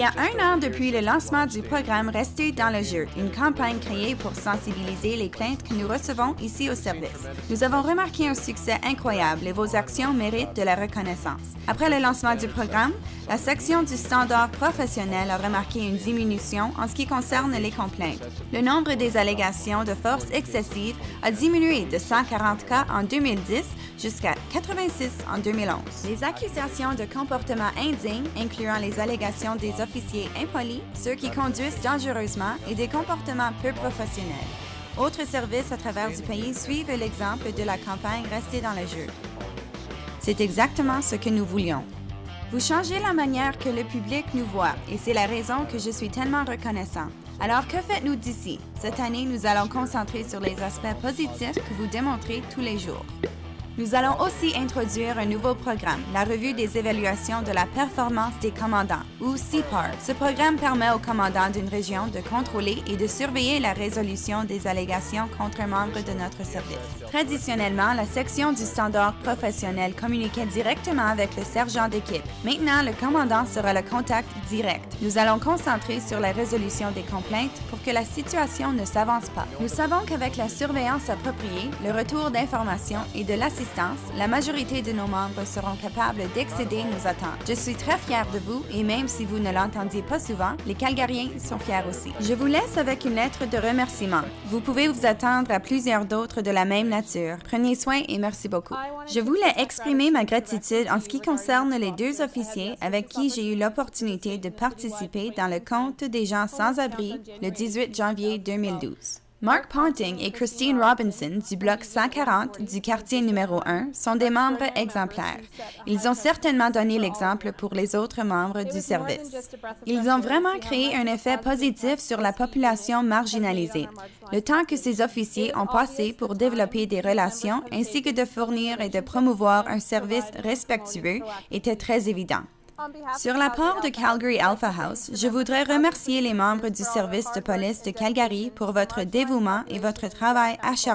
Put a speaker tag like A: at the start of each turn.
A: y a 1 an depuis le lancement du programme Restez dans le jeu, une campagne créée pour sensibiliser les plaintes que nous recevons ici au service. Nous avons remarqué un succès incroyable et vos actions méritent de la reconnaissance. Après le lancement du programme, la section du standard professionnel a remarqué une diminution en ce qui concerne les complaintes. Le nombre des allégations de force excessive a diminué de 140 cas en 2010 jusqu'à 86 en 2011. Les accusations de comportement indigne, incluant les allégations des officiers impolis, ceux qui conduisent dangereusement et des comportements peu professionnels. Autres services à travers du pays suivent l'exemple de la campagne Restez dans le jeu. C'est exactement ce que nous voulions. Vous changez la manière que le public nous voit et c'est la raison que je suis tellement reconnaissant. Alors que faites-nous d'ici? Cette année, nous allons concentrer sur les aspects positifs que vous démontrez tous les jours. Nous allons aussi introduire un nouveau programme, la revue des évaluations de la performance des commandants, ou CPAR. Ce programme permet aux commandants d'une région de contrôler et de surveiller la résolution des allégations contre un membre de notre service. Traditionnellement, la section du standard professionnel communiquait directement avec le sergent d'équipe. Maintenant, le commandant sera le contact direct. Nous allons concentrer sur la résolution des complaintes pour que la situation ne s'avance pas. Nous savons qu'avec la surveillance appropriée, le retour d'informations et de l'assistance, la majorité de nos membres seront capables d'excéder nos attentes. Je suis très fière de vous et même si vous ne l'entendiez pas souvent, les Calgariens sont fiers aussi. Je vous laisse avec une lettre de remerciement. Vous pouvez vous attendre à plusieurs d'autres de la même nature. Prenez soin et merci beaucoup. Je voulais exprimer ma gratitude en ce qui concerne les 2 officiers avec qui j'ai eu l'opportunité de participer dans le compte des gens sans-abri le 18 janvier 2012. Mark Ponting et Christine Robinson du bloc 140 du quartier numéro 1 sont des membres exemplaires. Ils ont certainement donné l'exemple pour les autres membres du service. Ils ont vraiment créé un effet positif sur la population marginalisée. Le temps que ces officiers ont passé pour développer des relations ainsi que de fournir et de promouvoir un service respectueux était très évident. Sur la part de Calgary Alpha House, je voudrais remercier les membres du service de police de Calgary pour votre dévouement et votre travail acharné